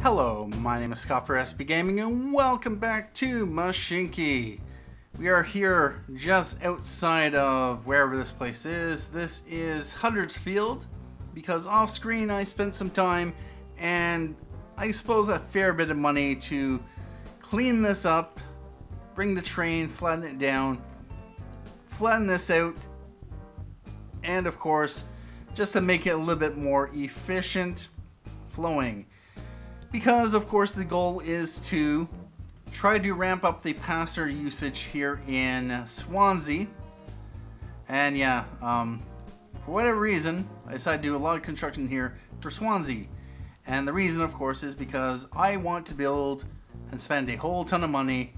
Hello, my name is Scott for SB Gaming and welcome back to Mashinky. We are here just outside of wherever this place is. This is Huddersfield because off screen I spent some time and I suppose a fair bit of money to clean this up, bring the train, flatten it down, flatten this out, and of course just to make it a little bit more efficient flowing. Because of course the goal is to try to ramp up the passenger usage here in Swansea. And yeah, for whatever reason, I decided to do a lot of construction here for Swansea. And the reason of course is because I want to build and spend a whole ton of money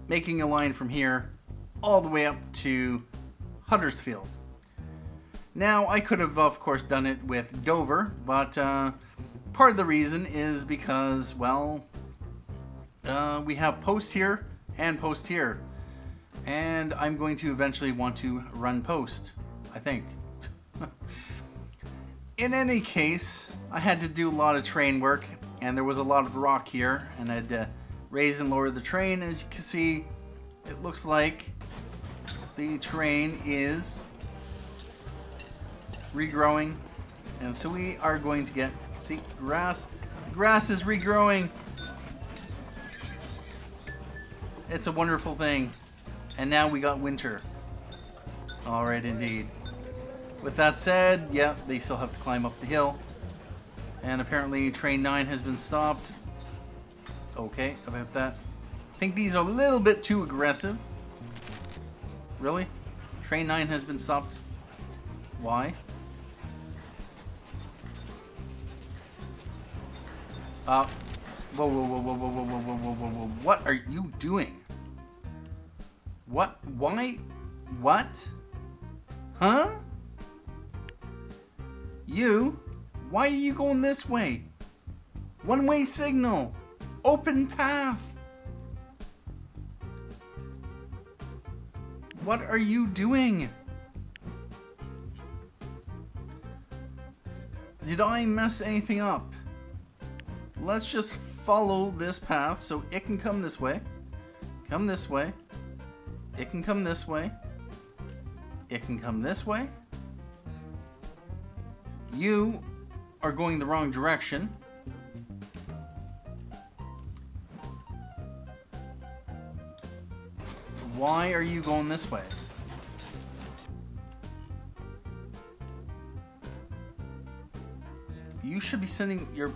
making a line from here all the way up to Huddersfield. Now I could have of course done it with Dover, but part of the reason is because, well, we have post here and post here, and I'm going to eventually want to run post, I think. In any case, I had to do a lot of train work, and there was a lot of rock here, and I had to raise and lower the train. As you can see, it looks like the train is regrowing, and so we are going to get, see, grass. The grass is regrowing. It's a wonderful thing. And now we got winter. Alright, indeed. With that said, yeah, they still have to climb up the hill. And apparently train 9 has been stopped. Okay, about that. I think these are a little bit too aggressive. Really? Train 9 has been stopped. Why? Whoa, whoa, whoa, whoa, whoa, whoa, whoa, whoa, whoa, whoa, whoa. What are you doing? What? Why? What? Huh? You? Why are you going this way? One-way signal. Open path. What are you doing? Did I mess anything up? Let's just follow this path so it can come this way. Come this way. It can come this way. It can come this way. You are going the wrong direction. Why are you going this way? You should be sending your...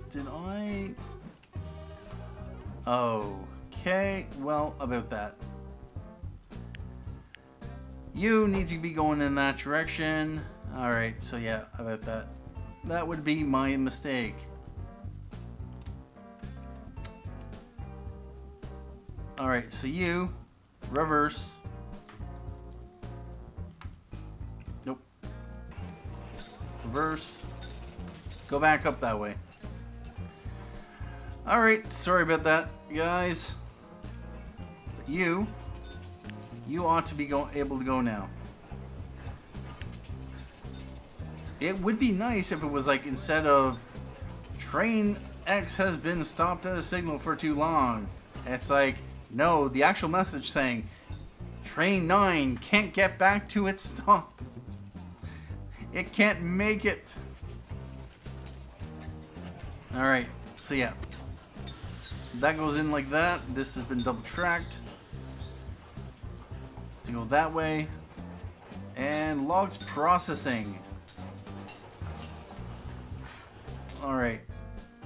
Did I... Okay, well, about that. You need to be going in that direction. Alright, so yeah, about that. That would be my mistake. Alright, so you reverse. Nope. Reverse. Go back up that way. Alright, sorry about that, guys. But you ought to be able to go now. It would be nice if it was like, instead of train X has been stopped at a signal for too long, it's like, no, the actual message saying train 9 can't get back to its stop. It can't make it. Alright, so yeah. That goes in like that. This has been double tracked to go that way. And logs processing. Alright.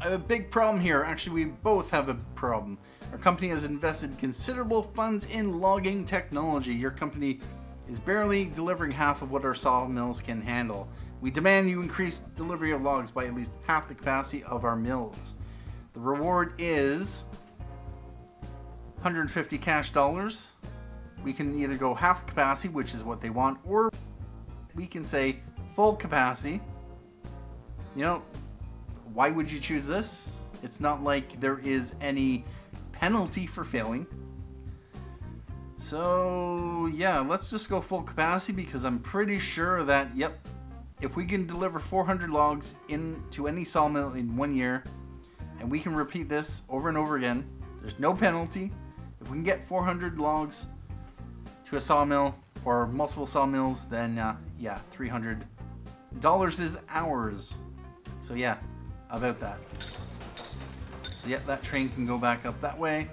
I have a big problem here. Actually, we both have a problem. Our company has invested considerable funds in logging technology. Your company is barely delivering half of what our sawmills can handle. We demand you increase delivery of logs by at least half the capacity of our mills. The reward is 150 cash dollars. We can either go half capacity, which is what they want, or we can say full capacity. You know, why would you choose this? It's not like there is any penalty for failing. So yeah, let's just go full capacity because I'm pretty sure that, yep, if we can deliver 400 logs into any sawmill in 1 year, and we can repeat this over and over again, there's no penalty. If we can get 400 logs to a sawmill or multiple sawmills, then yeah, $300 is ours. So yeah, about that. So yeah, that train can go back up that way.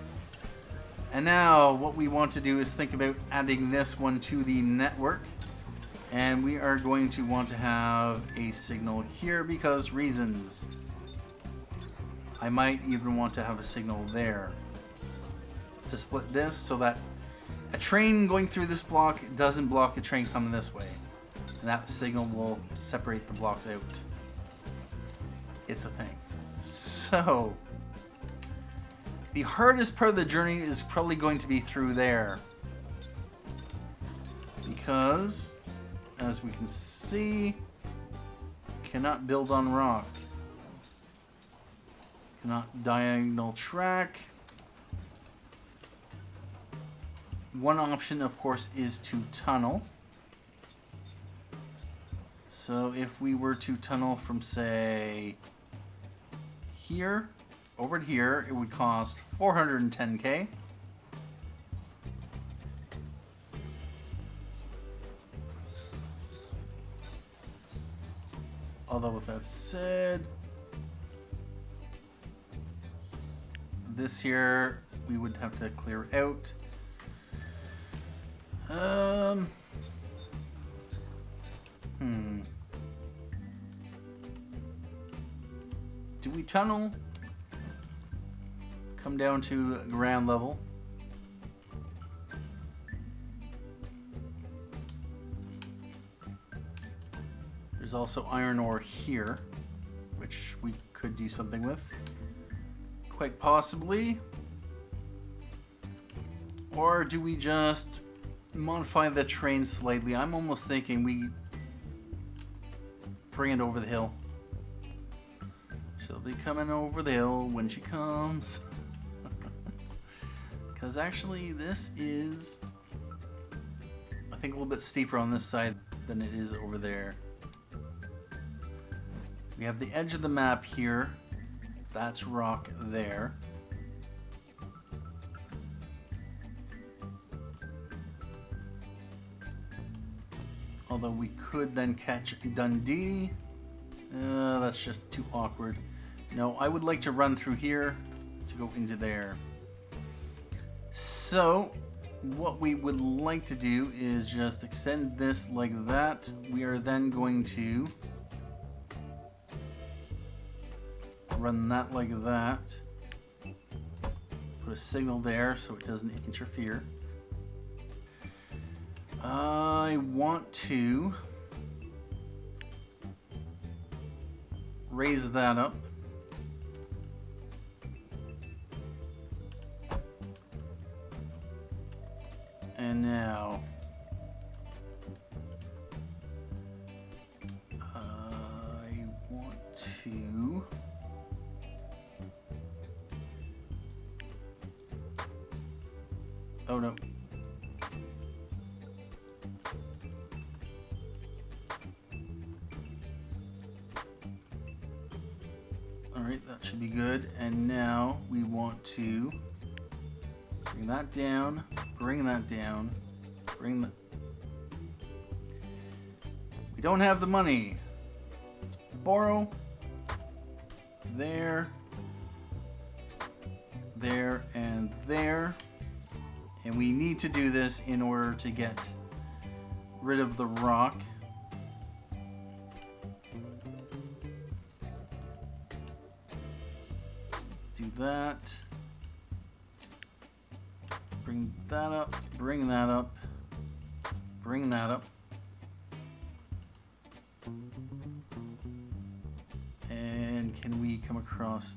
And now what we want to do is think about adding this one to the network. And we are going to want to have a signal here because reasons. I might even want to have a signal there to split this so that a train going through this block doesn't block a train coming this way. And that signal will separate the blocks out. It's a thing. So, the hardest part of the journey is probably going to be through there. Because, as we can see, cannot build on rock. Cannot diagonal track. One option, of course, is to tunnel. So if we were to tunnel from, say, here over to here, it would cost 410k. Although with that said, this here we would have to clear out. Do we tunnel? Come down to ground level. There's also iron ore here, which we could do something with. Quite possibly. Or do we just modify the train slightly? I'm almost thinking we bring it over the hill. She'll be coming over the hill when she comes. Because actually this is, I think, a little bit steeper on this side than it is over there. We have the edge of the map here. That's rock there. Although we could then catch Dundee. That's just too awkward. No, I would like to run through here to go into there. So, what we would like to do is just extend this like that. We are then going to run that like that. Put a signal there so it doesn't interfere. I want to raise that up. And now I want to oh no. Alright, that should be good. And now we want to bring that down, bring that down, bring the... We don't have the money. Let's borrow. There. There and there. And we need to do this in order to get rid of the rock. Do that. Bring that up, bring that up, bring that up. And can we come across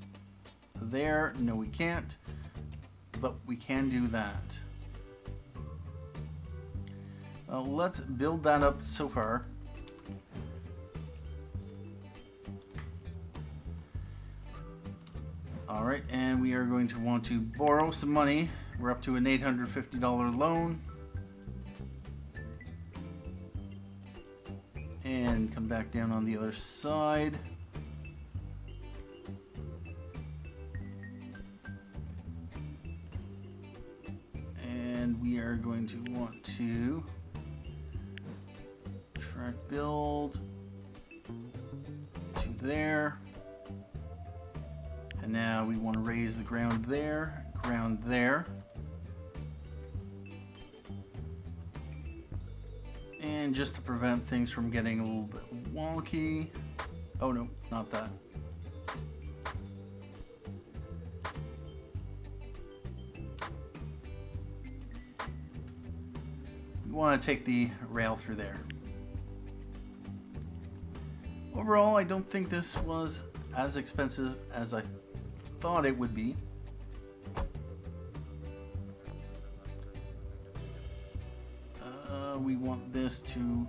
there? No, we can't, but we can do that. Let's build that up so far. Alright, and we are going to want to borrow some money. We're up to an $850 loan. And come back down on the other side. And we are going to want to track build to there. And now we want to raise the ground there, ground there. And just to prevent things from getting a little bit wonky. Oh no, not that. We want to take the rail through there. Overall, I don't think this was as expensive as I thought it would be. We want this to,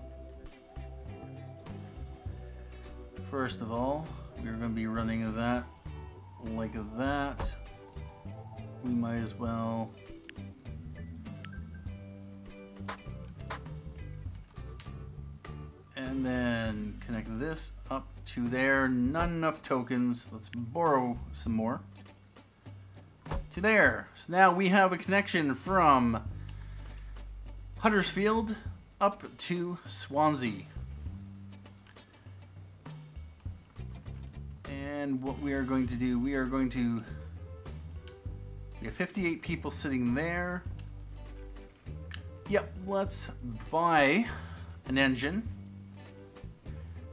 first of all, we're going to be running that like that. We might as well and then connect this up to there. Not enough tokens. Let's borrow some more to there. So now we have a connection from Huddersfield up to Swansea. And what we are going to do, we have 58 people sitting there. Yep, let's buy an engine.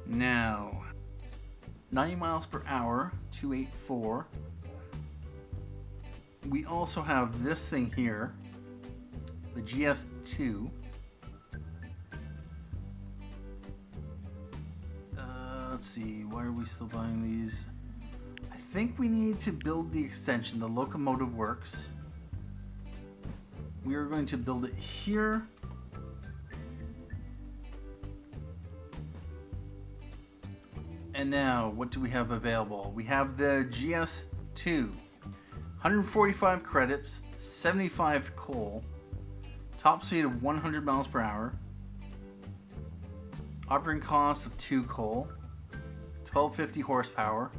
Now, 90 miles per hour, 284. We also have this thing here, the GS-2. Let's see, why are we still buying these? I think we need to build the extension, the Locomotive works. We are going to build it here. And now, what do we have available? We have the GS-2, 145 credits, 75 coal, top speed of 100 miles per hour, operating cost of 2 coal, 1250 horsepower.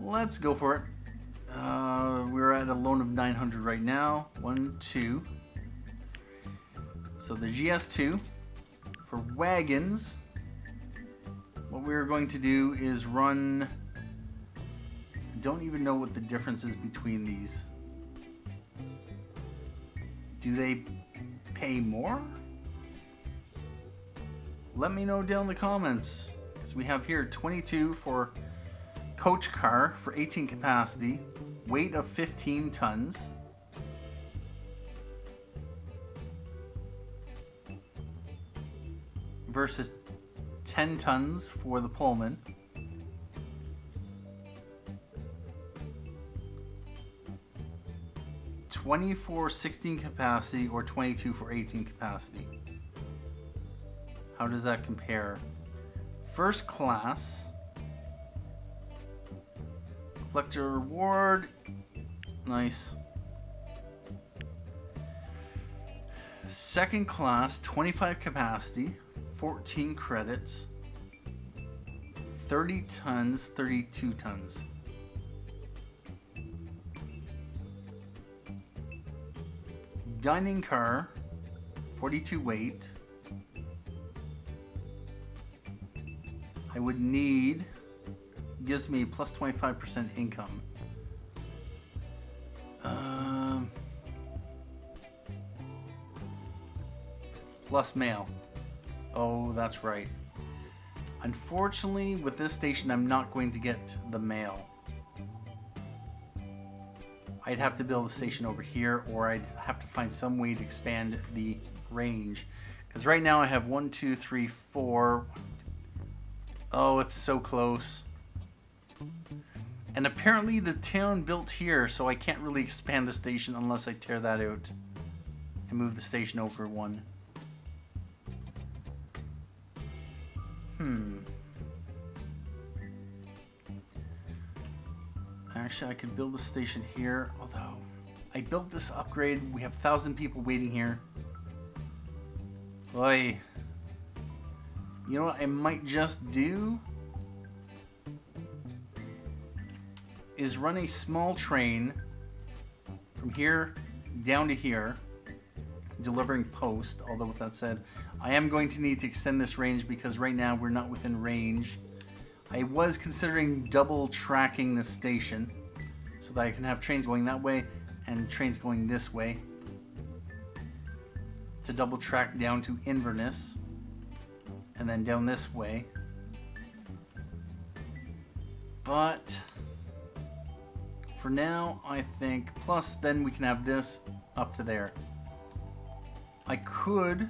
Let's go for it. We're at a loan of 900 right now. 1, 2. So the GS2 for wagons. What we're going to do is run. I don't even know what the difference is between these. Do they pay more? Let me know down in the comments. Because we have here 22 for coach car for 18 capacity, weight of 15 tons. Versus 10 tons for the Pullman. $20 for 16 capacity or 22 for 18 capacity. How does that compare? First class. Collector reward. Nice. Second class, 25 capacity, 14 credits, 30 tons, 32 tons. Dining car, 42 weight. I would need, gives me plus 25% income. Plus mail. Oh, that's right. Unfortunately, with this station, I'm not going to get the mail. I'd have to build a station over here, or I'd have to find some way to expand the range. Because right now I have 1, 2, 3, 4. Oh, it's so close. And apparently the town built here, so I can't really expand the station unless I tear that out and move the station over one. Actually, I could build a station here, although I built this upgrade. We have 1,000 people waiting here. Oy. You know what I might just do is run a small train from here down to here, delivering post. Although with that said, I am going to need to extend this range because right now we're not within range. I was considering double tracking the station so that I can have trains going that way and trains going this way to double track down to Inverness and then down this way. But for now, I think, plus then we can have this up to there. I could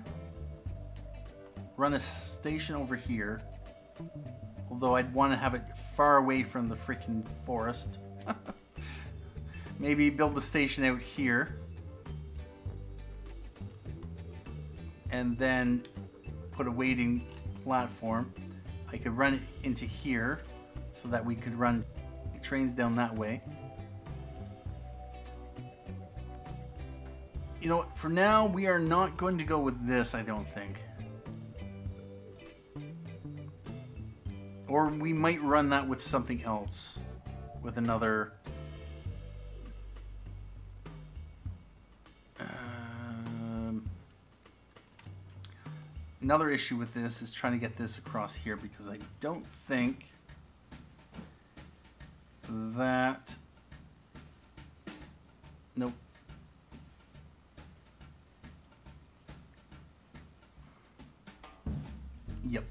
run a station over here, although I'd want to have it far away from the freaking forest. Maybe build the station out here and then put a waiting platform. I could run it into here so that we could run trains down that way. You know what, for now we are not going to go with this, I don't think. Or we might run that with something else. With another... Another issue with this is trying to get this across here because I don't think that... Nope. Yep.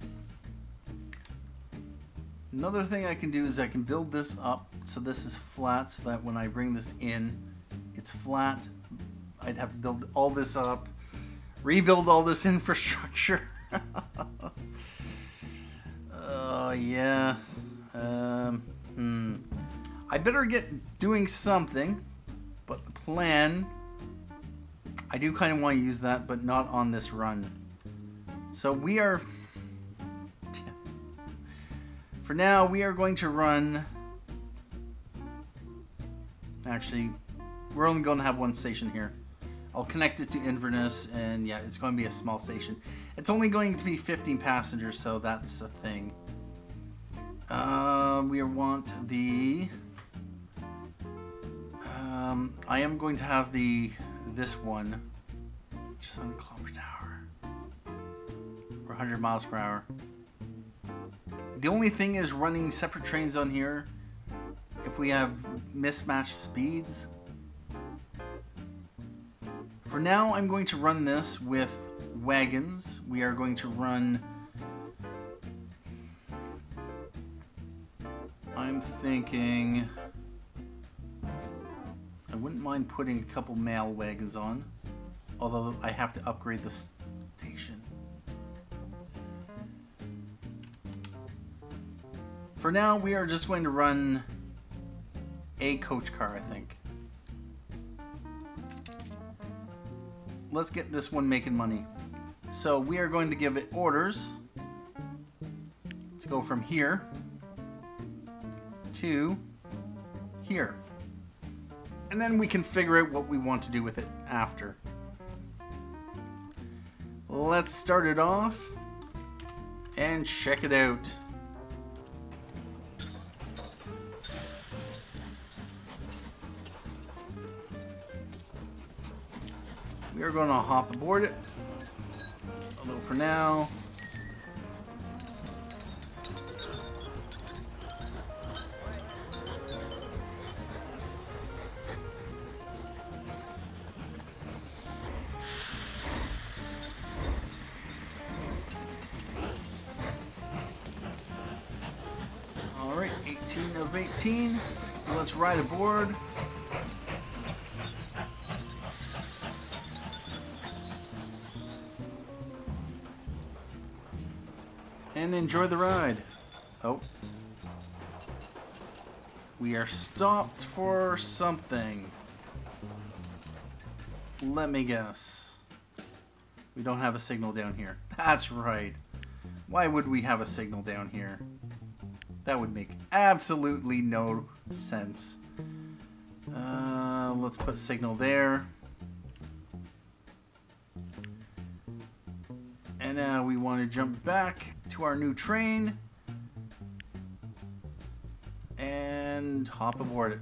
Another thing I can do is I can build this up so this is flat so that when I bring this in, it's flat. I'd have to build all this up, rebuild all this infrastructure. Oh, yeah. I better get doing something, but the plan, I do kind of want to use that, but not on this run. So we are... For now, we are going to run... Actually, we're only going to have one station here. I'll connect it to Inverness, and yeah, it's going to be a small station. It's only going to be 15 passengers, so that's a thing. We want the... I am going to have this one, just 100 kilometers an hour, or 100 miles per hour. The only thing is running separate trains on here, if we have mismatched speeds. For now, I'm going to run this with wagons. We are going to run... I'm thinking... I wouldn't mind putting a couple mail wagons on, although I have to upgrade the station. For now, we are just going to run a coach car, I think. Let's get this one making money. So we are going to give it orders to go from here to here. And then we can figure out what we want to do with it after. Let's start it off and check it out. We are going to hop aboard it, although for now, all right, 18 of 18, let's ride aboard. And enjoy the ride. Oh. We are stopped for something. Let me guess. We don't have a signal down here. That's right. Why would we have a signal down here? That would make absolutely no sense. Let's put signal there. And now we want to jump back to our new train and hop aboard it.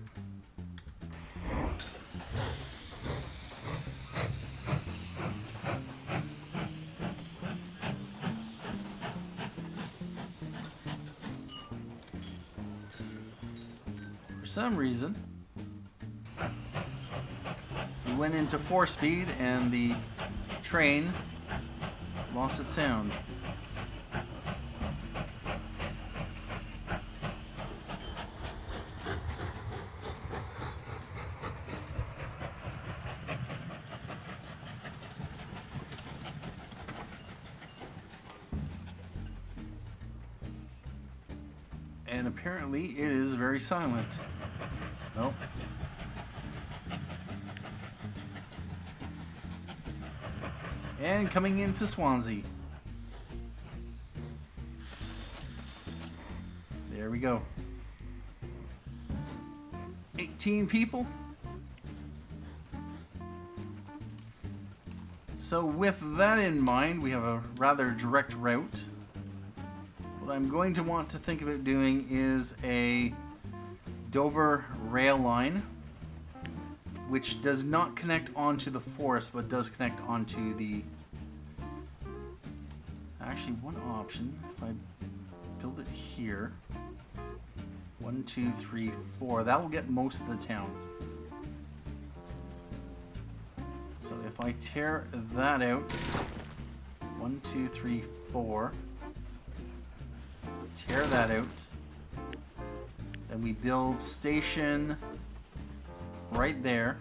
For some reason, we went into 4-speed and the train lost its sound. And apparently it is very silent. Nope. And coming into Swansea. There we go. 18 people. So with that in mind, we have a rather direct route. What I'm going to want to think about doing is a Dover rail line, which does not connect onto the forest, but does connect onto the... Actually, one option, if I build it here, 1, 2, 3, 4, that will get most of the town. So if I tear that out, 1, 2, 3, 4, tear that out, then we build station right there.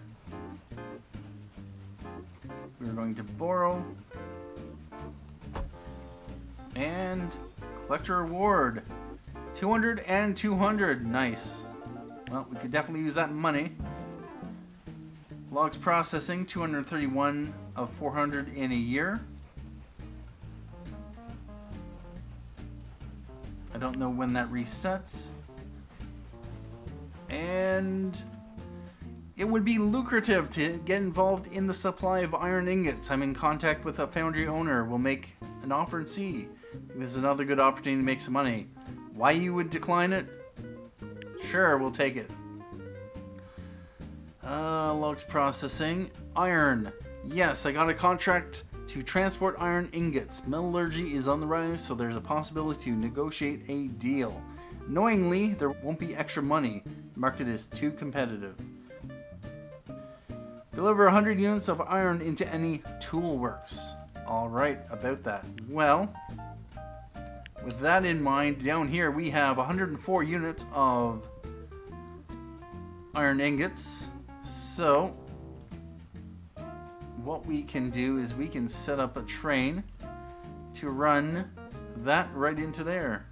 We're going to borrow and collect a reward. 200 and 200. Nice. Well, we could definitely use that money. Logs processing, 231 of 400 in a year. I don't know when that resets. And it would be lucrative to get involved in the supply of iron ingots. I'm in contact with a foundry owner. We'll make an offer and see. This is another good opportunity to make some money. Why you would decline it? Sure, we'll take it. Logs processing. Iron. Yes, I got a contract to transport iron ingots. Metallurgy is on the rise, so there's a possibility to negotiate a deal. Knowingly, there won't be extra money. The market is too competitive. Deliver 100 units of iron into any tool works. Alright, about that. Well, with that in mind, down here we have 104 units of iron ingots. So, what we can do is we can set up a train to run that right into there.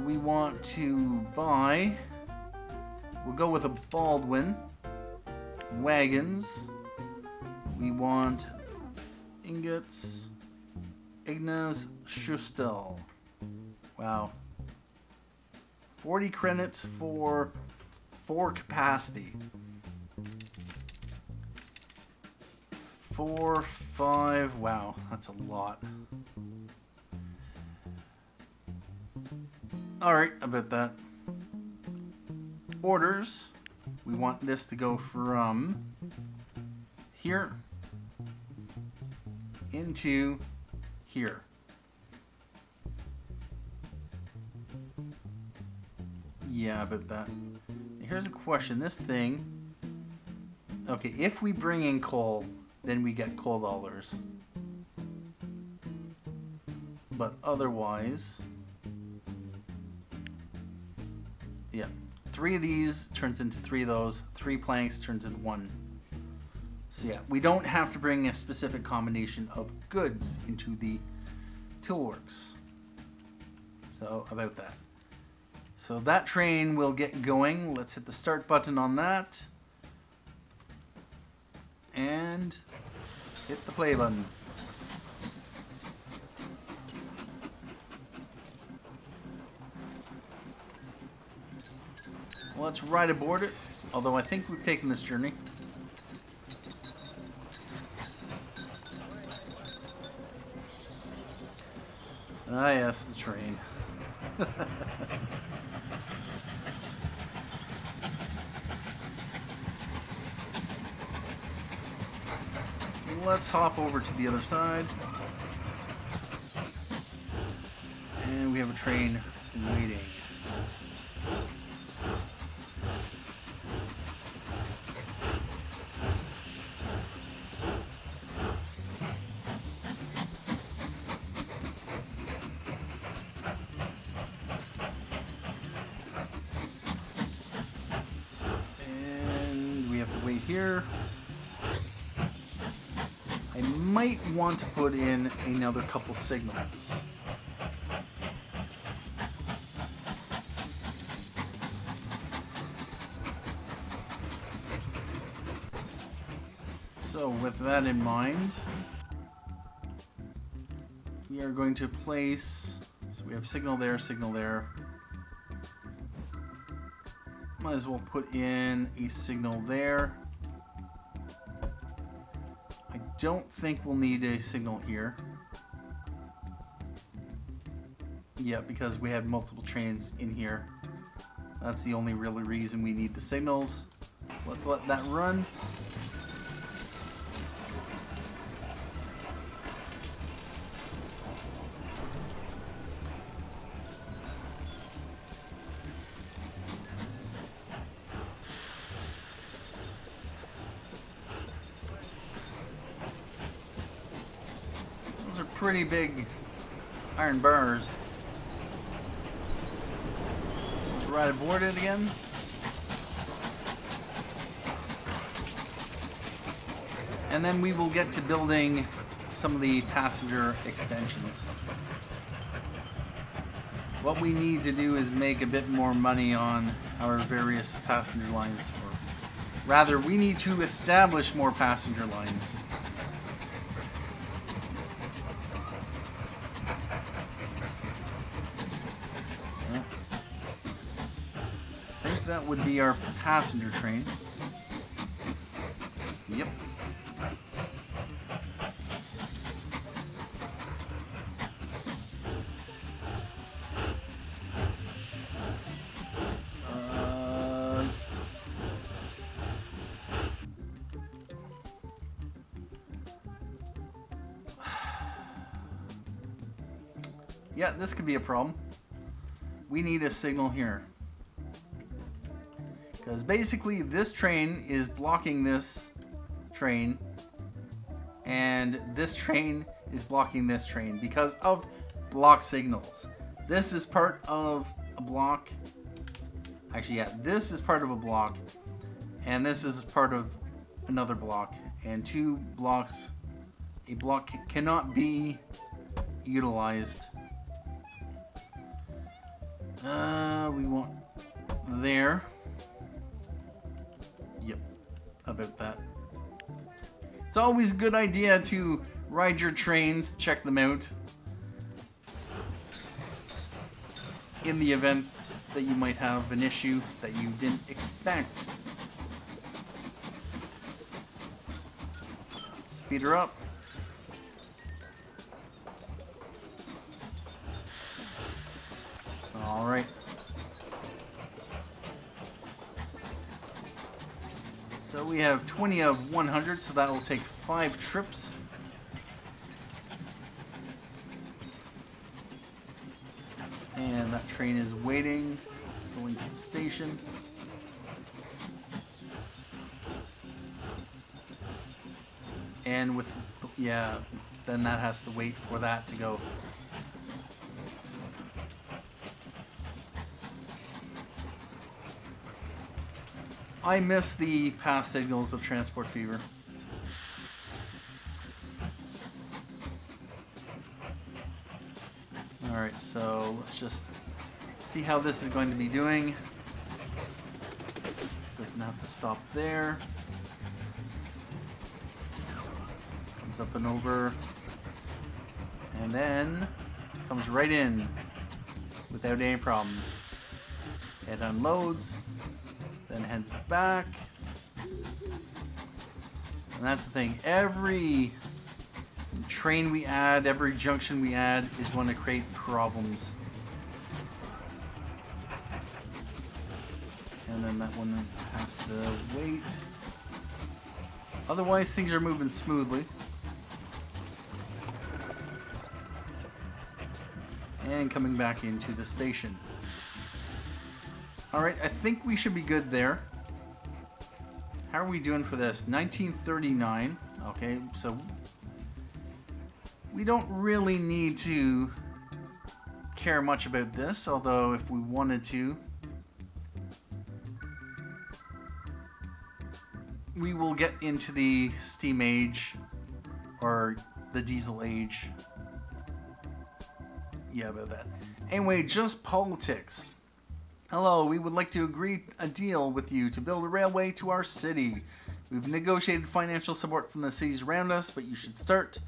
We want to buy... We'll go with a Baldwin. Wagons. We want ingots. Ignaz Schustel. Wow. 40 credits for 4 capacity. 4, 5. Wow, that's a lot. Alright, about that. Orders. We want this to go from here into here. Yeah, about that. Here's a question. This thing... Okay, if we bring in coal, then we get coal dollars. But otherwise... Yeah. 3 of these turns into 3 of those. 3 planks turns into 1. So yeah, we don't have to bring a specific combination of goods into the toolworks. So about that. So that train will get going. Let's hit the start button on that. And hit the play button. Let's ride aboard it, although I think we've taken this journey. Ah, yes, the train. Let's hop over to the other side. And we have a train waiting. And we have to wait here. I might want to put in another couple signals. So with that in mind, we are going to place, so we have signal there, signal there. Might as well put in a signal there. I don't think we'll need a signal here. Yeah, because we had multiple trains in here. That's the only real reason we need the signals. Let's let that run. Those are pretty big iron bars. Let's ride aboard it again. And then we will get to building some of the passenger extensions. What we need to do is make a bit more money on our various passenger lines. Or rather, we need to establish more passenger lines. Yeah. I think that would be our passenger train. Yep. Yeah, this could be a problem. We need a signal here. Because basically this train is blocking this train. And this train is blocking this train because of block signals. This is part of a block. Actually, yeah, this is part of a block. And this is part of another block. And two blocks, a block cannot be utilized. We want there. Yep, about that. It's always a good idea to ride your trains, check them out. In the event that you might have an issue that you didn't expect. Speed her up. Alright. So we have 20 of 100, so that will take 5 trips. And that train is waiting. It's going to the station. And with, yeah, then that has to wait for that to go. I miss the past signals of Transport Fever. Alright, so let's just see how this is going to be doing. Doesn't have to stop there. Comes up and over. And then comes right in without any problems. It unloads. Then heads back. And that's the thing. Every train we add, every junction we add is going to create problems. And then that one has to wait. Otherwise, things are moving smoothly. And coming back into the station. Alright, I think we should be good there. How are we doing for this? 1939. Okay, so we don't really need to care much about this, although if we wanted to, we will get into the steam age or the diesel age. Yeah, about that. Anyway, just politics. Hello, we would like to agree a deal with you to build a railway to our city. We've negotiated financial support from the cities around us, but you should start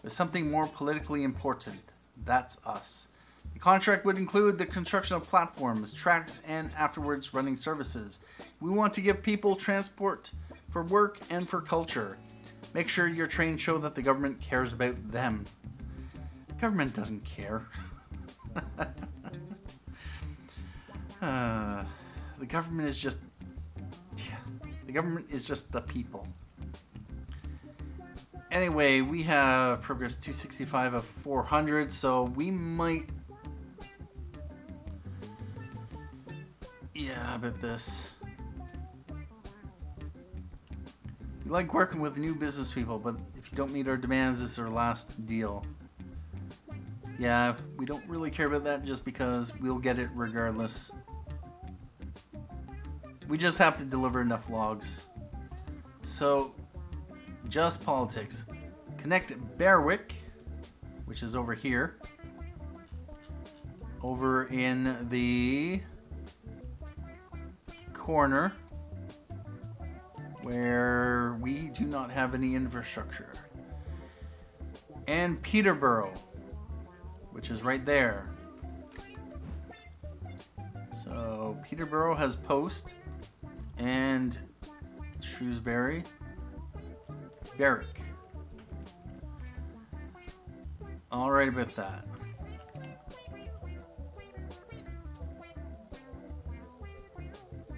with something more politically important. That's us. The contract would include the construction of platforms, tracks, and afterwards running services. We want to give people transport for work and for culture. Make sure your trains show that the government cares about them. The government doesn't care. The government is just... Yeah, the government is just the people. Anyway, we have progress 265 of 400, so we might... Yeah, about this. We like working with new business people, but if you don't meet our demands, this is our last deal. Yeah, we don't really care about that just because we'll get it regardless. We just have to deliver enough logs. So, just politics. Connect Berwick, which is over here. Over in the corner where we do not have any infrastructure. And Peterborough, which is right there. So Peterborough has post, and Shrewsbury, Berwick. All right about that.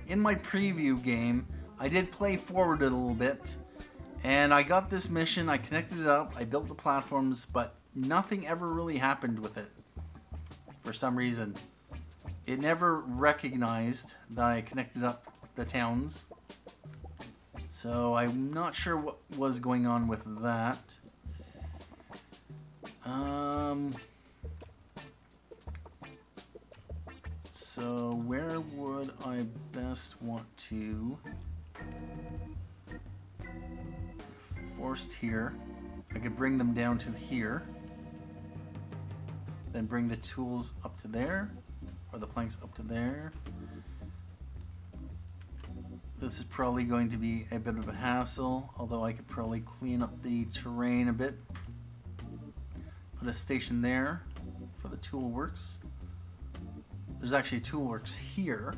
In my preview game, I did play forward a little bit, and I got this mission, I connected it up, I built the platforms, but nothing ever really happened with it for some reason. It never recognized that I connected up the towns, so I'm not sure what was going on with that. So where would I best want to... Forced here. I could bring them down to here. Then bring the tools up to there. Or the planks up to there. This is probably going to be a bit of a hassle, although I could probably clean up the terrain a bit. Put a station there for the tool works. There's actually a tool works here.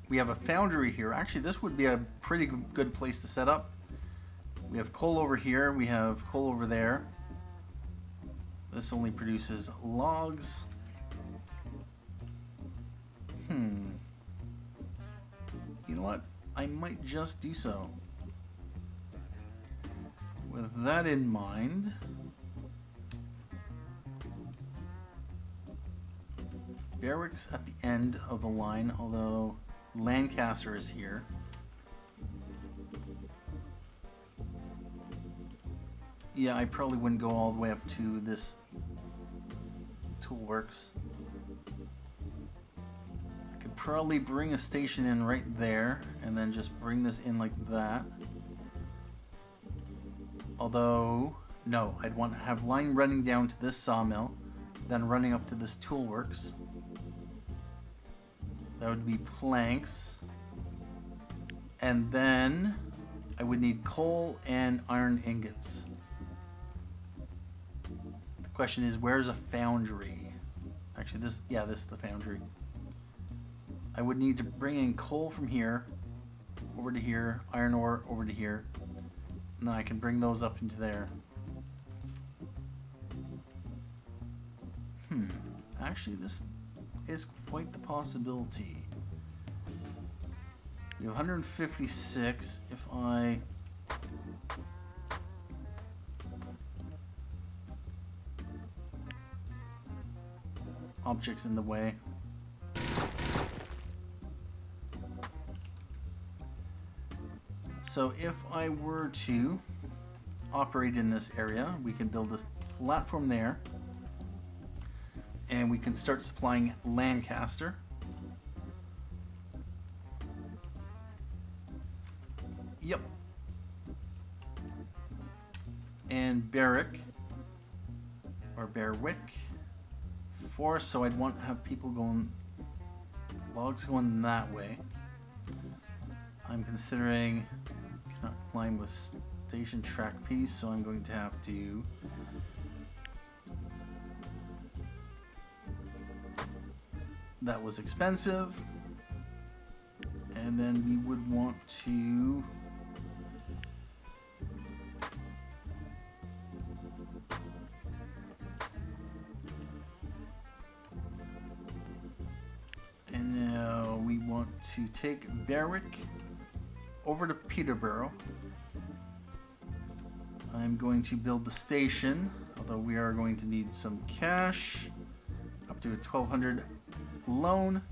We have a foundry here. Actually, this would be a pretty good place to set up. We have coal over here. We have coal over there. This only produces logs. You know what? I might just do so. With that in mind, Berwick's at the end of the line, although Lancaster is here. Yeah, I probably wouldn't go all the way up to this toolworks. I could probably bring a station in right there and then just bring this in like that. Although, no, I'd want to have line running down to this sawmill, then running up to this toolworks. That would be planks. And then I would need coal and iron ingots. The question is, where's a foundry? Actually, this is the foundry. I would need to bring in coal from here, over to here, iron ore over to here. And then I can bring those up into there. Actually, this is quite the possibility. We have 156. If I... objects in the way. So if I were to operate in this area, we can build this platform there, and we can start supplying Lancaster. Yep. And Berwick, or Berwick. So I'd want to have people going, logs going that way. I'm considering cannot climb with station track piece, so I'm going to have to that was expensive. And then we would want to to take Berwick over to Peterborough. I'm going to build the station, although we are going to need some cash, up to a 1,200 loan.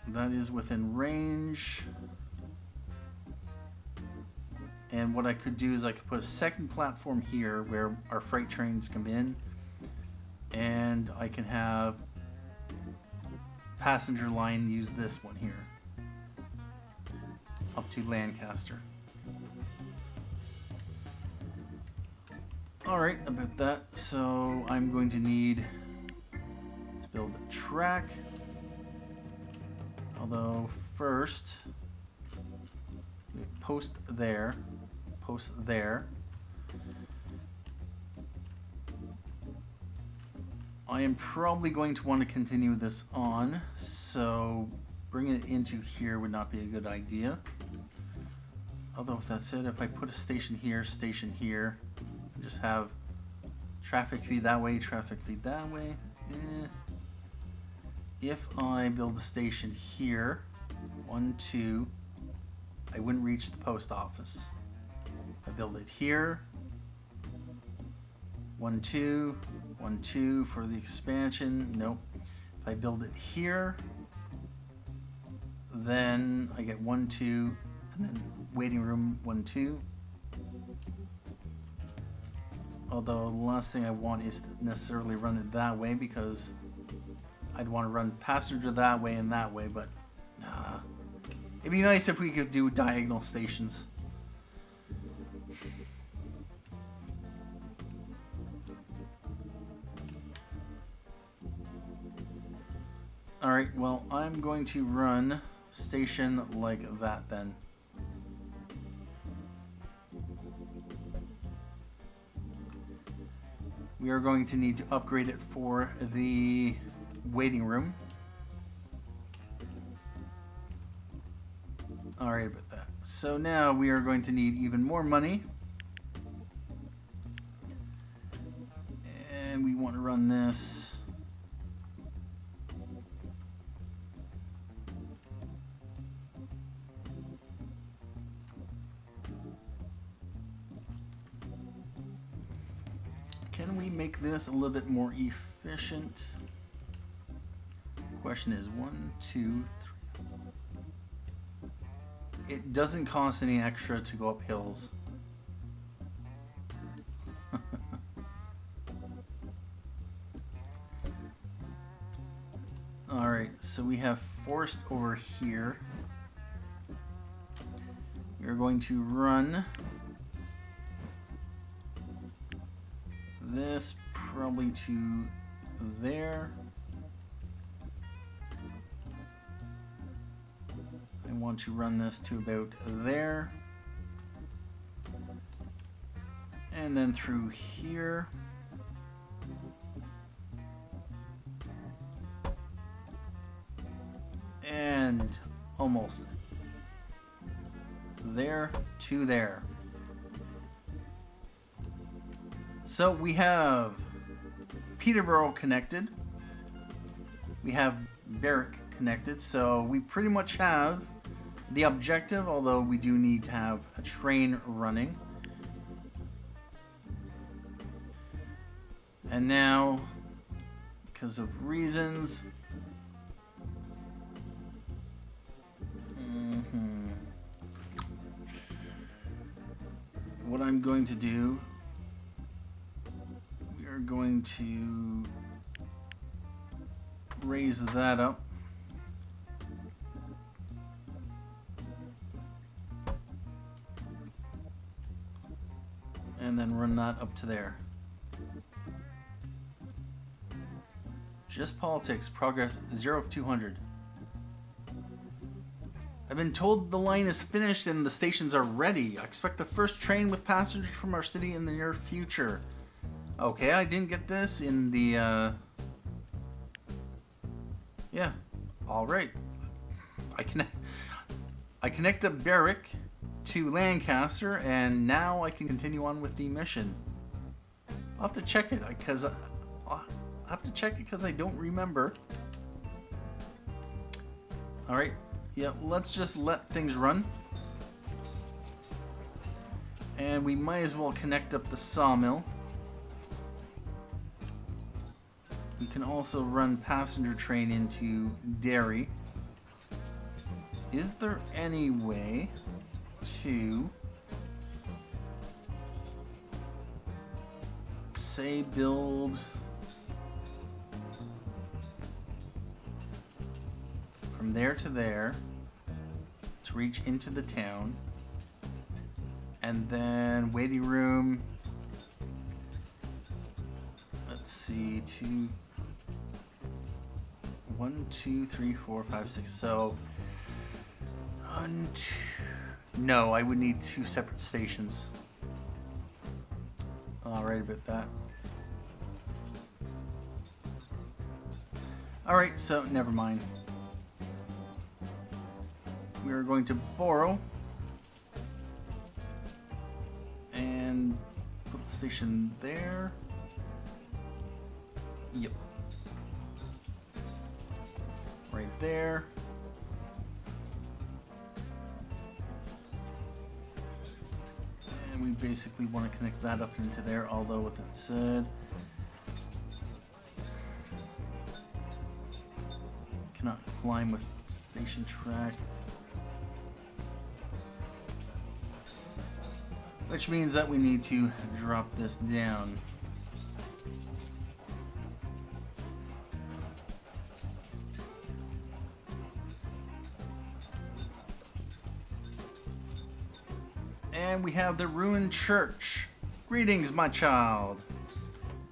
That is within range. And what I could do is I could put a second platform here where our freight trains come in, and I can have passenger line use this one here up to Lancaster. Alright, about that, so I'm going to need to build a track, although first we have post there. I am probably going to want to continue this on, so bringing it into here would not be a good idea. Although with that said, if I put a station here, and just have traffic feed that way, traffic feed that way, if I build a station here, 1, 2, I wouldn't reach the post office. If I build it here, 1, 2, 1, 2 for the expansion. Nope. If I build it here, then I get 1, 2, and then waiting room 1, 2. Although the last thing I want is to necessarily run it that way, because I'd want to run passenger that way and that way, but it'd be nice if we could do diagonal stations. Alright, well, I'm going to run station like that then. We are going to need to upgrade it for the waiting room. Alright, about that. So now we are going to need even more money. And we want to run this. Can we make this a little bit more efficient? Question is 1, 2, 3. It doesn't cost any extra to go up hills. Alright, so we have forest over here. We're going to run this probably to there. I want to run this to about there. And then through here. And almost. there to there. So we have Peterborough connected. We have Berwick connected. So we pretty much have the objective, although we do need to have a train running. And now, because of reasons, what I'm going to do, we are going to raise that up. And then run that up to there. Just politics. Progress 0 of 200. I've been told the line is finished and the stations are ready. I expect the first train with passengers from our city in the near future. Okay, I didn't get this in the... Yeah. Alright. I connected Berwick to Lancaster, and now I can continue on with the mission. I'll have to check it because I don't remember. All right, yeah, let's just let things run, and we might as well connect up the sawmill. We can also run passenger train into Derry. Is there any way to, say, build from there to there to reach into the town, and then waiting room, let's see, 1, 2, 3, 4, 5, 6, so no, I would need 2 separate stations. Alright about that. Alright, so never mind. We are going to borrow and put the station there. Yep. Right there. And we basically want to connect that up into there, although with that said, cannot climb with station track. Which means that we need to drop this down. And we have the ruined church. Greetings, my child.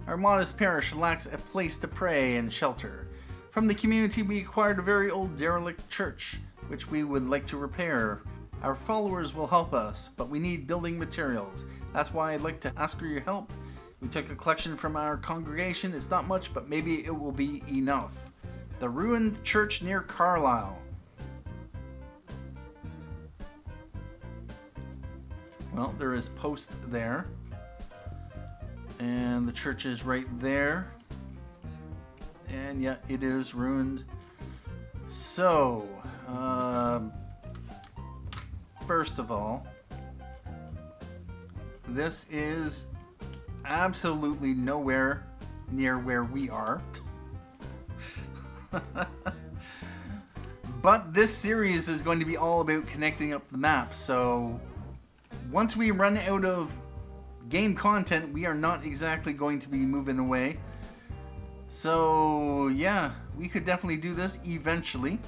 Our modest parish lacks a place to pray and shelter. From the community, we acquired a very old derelict church, which we would like to repair. Our followers will help us, but we need building materials. That's why I'd like to ask for your help. We took a collection from our congregation. It's not much, but maybe it will be enough. The ruined church near Carlisle. Well, there is post there. And the church is right there. And yeah, it is ruined. So, first of all, this is absolutely nowhere near where we are. But this series is going to be all about connecting up the map, so once we run out of game content, we are not exactly going to be moving away. So yeah, we could definitely do this eventually.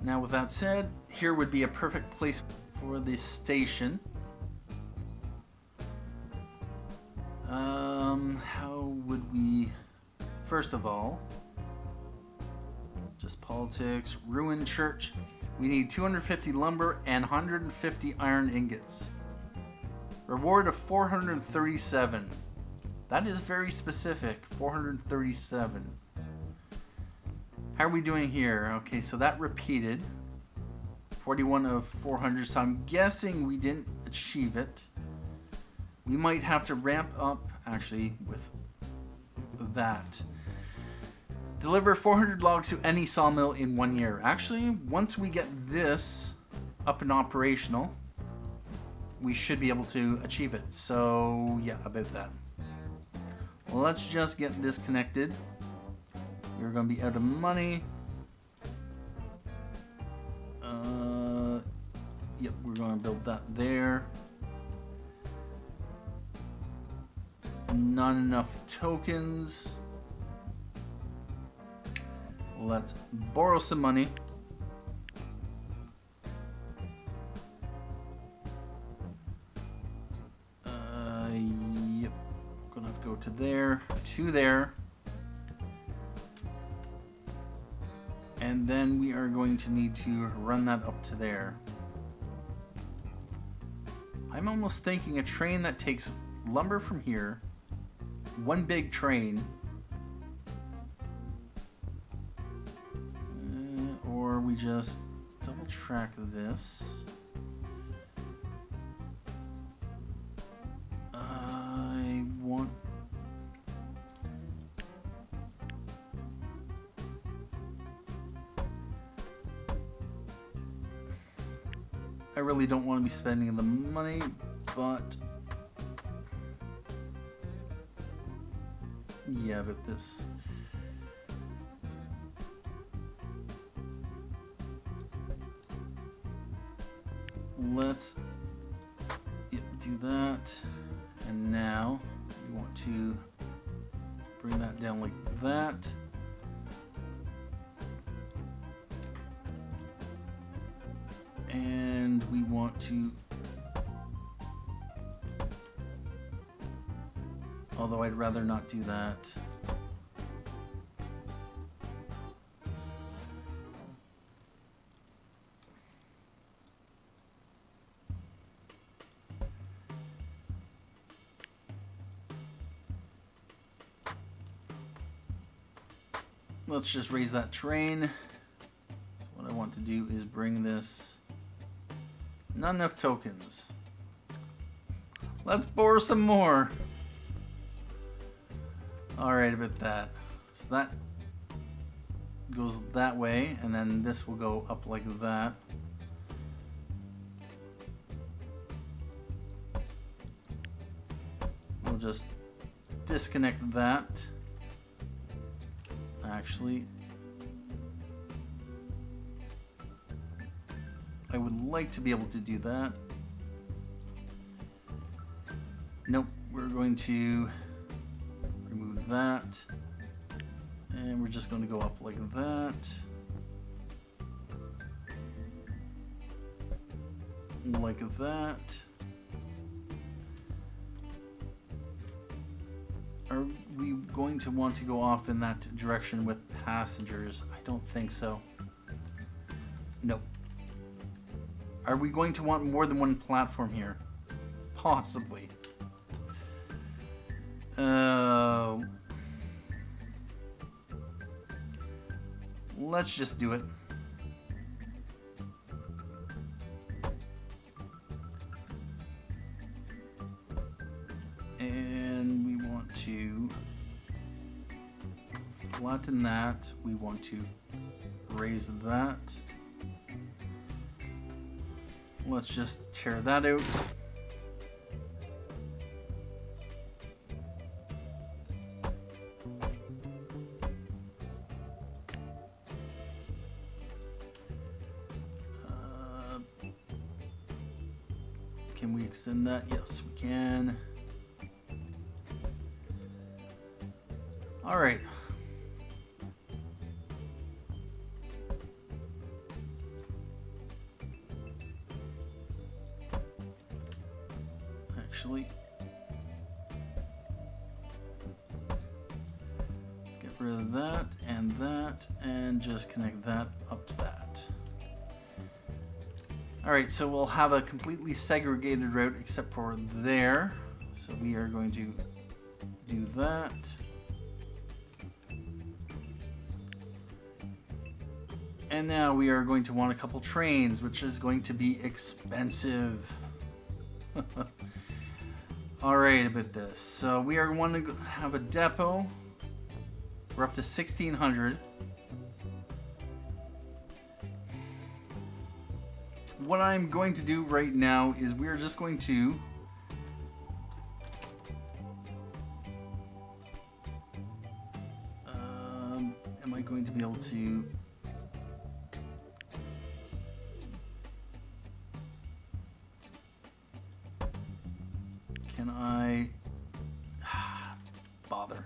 Now with that said, here would be a perfect place for the station. How would we, first of all, just politics, ruined church. We need 250 lumber and 150 iron ingots. Reward of 437. That is very specific, 437. How are we doing here? Okay, so that repeated. 41 of 400, so I'm guessing we didn't achieve it. We might have to ramp up, actually, with that. Deliver 400 logs to any sawmill in 1 year. Actually, once we get this up and operational, we should be able to achieve it. So, yeah, about that. Well, let's just get this connected. We're going to be out of money. Yep, we're going to build that there. Not enough tokens. Let's borrow some money. Yep, gonna have to go to there, and then we are going to need to run that up to there. I'm almost thinking a train that takes lumber from here, one big train, or we just double track this. I really don't want to be spending the money, but yeah, but this. Let's do that, and now we want to bring that down like that. And we want to, although I'd rather not do that. Let's just raise that train. So what I want to do is bring this. Not enough tokens. Let's borrow some more. Alright, about that. So that goes that way, and then this will go up like that. We'll just disconnect that. Actually, I would like to be able to do that. Nope, we're going to remove that. And we're just going to go up like that. Like that. Are we going to want to go off in that direction with passengers? I don't think so. Nope. Are we going to want more than one platform here? Possibly. Let's just do it. And we want to flatten that. We want to raise that. Let's just tear that out. Can we extend that? Yes, we can. All right. Actually, let's get rid of that, and just connect that up to that. All right, so we'll have a completely segregated route except for there. So we are going to do that. And now we are going to want a couple trains, which is going to be expensive. Alright, about this. So we are wanting to have a depot. We're up to 1,600. What I'm going to do right now is we are just going to am I going to be able to can I bother?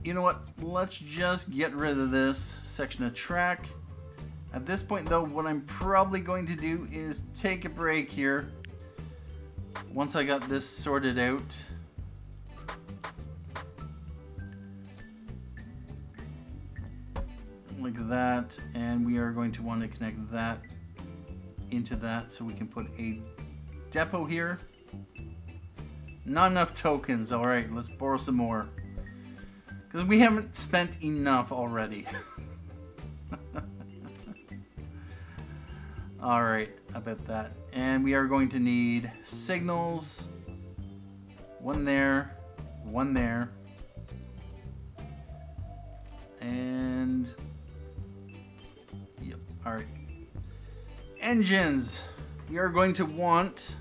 You know what? Let's just get rid of this section of track. At this point though, what I'm probably going to do is take a break here. Once I got this sorted out. Like that, and we are going to want to connect that into that so we can put a depot here. Not enough tokens. Alright, let's borrow some more. Because we haven't spent enough already. Alright, I bet that. And we are going to need signals. One there. One there. And... yep, alright. Engines. We are going to want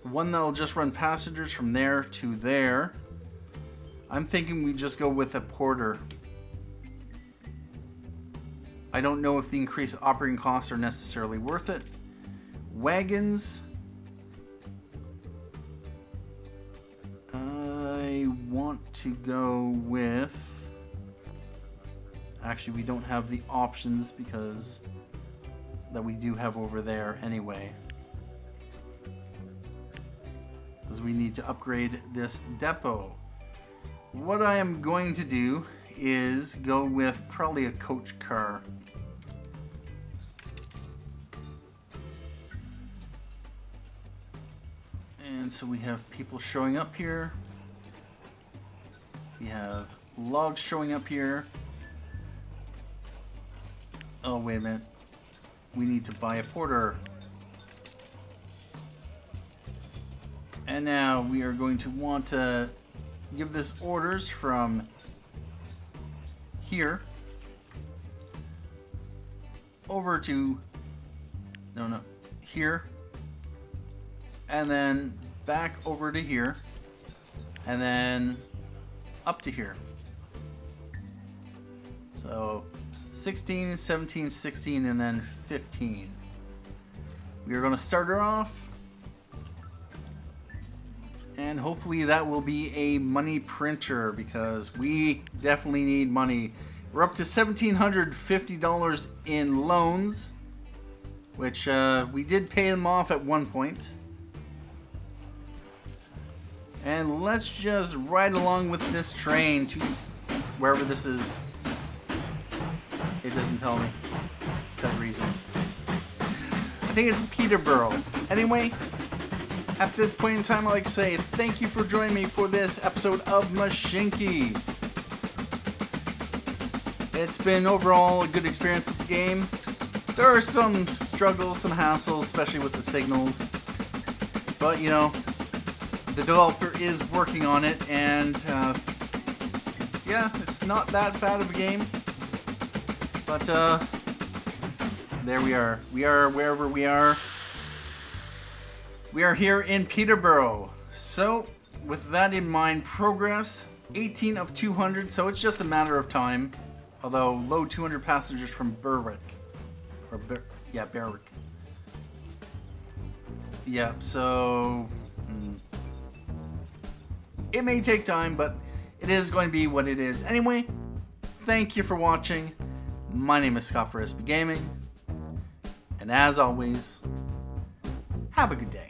one that will just run passengers from there to there. I'm thinking we just go with a porter. I don't know if the increased operating costs are necessarily worth it. Wagons. I want to go with... actually, we don't have the options because that we do have over there anyway. Because we need to upgrade this depot. What I am going to do is go with probably a coach car. And so we have people showing up here. We have logs showing up here. Oh, wait a minute. We need to buy a porter. And now we are going to want to give this orders from here over to here, and then back over to here, and then up to here. So 16, 17, 16, and then 15. We are going to start her off. And hopefully that will be a money printer because we definitely need money. We're up to $1,750 in loans, which we did pay them off at one point. And let's just ride along with this train to wherever this is. It doesn't tell me because reasons. I think it's Peterborough. Anyway, at this point in time, I'd like to say thank you for joining me for this episode of Mashinky. It's been overall a good experience with the game. There are some struggles, some hassles, especially with the signals. But, you know, the developer is working on it, and yeah, it's not that bad of a game. But, there we are. We are wherever we are. We are here in Peterborough. So, with that in mind, progress 18 of 200, so it's just a matter of time. Although, load 200 passengers from Berwick. Or, Berwick. Yeah, so... it may take time, but it is going to be what it is. Anyway, thank you for watching. My name is Scott for SB Gaming. And as always, have a good day.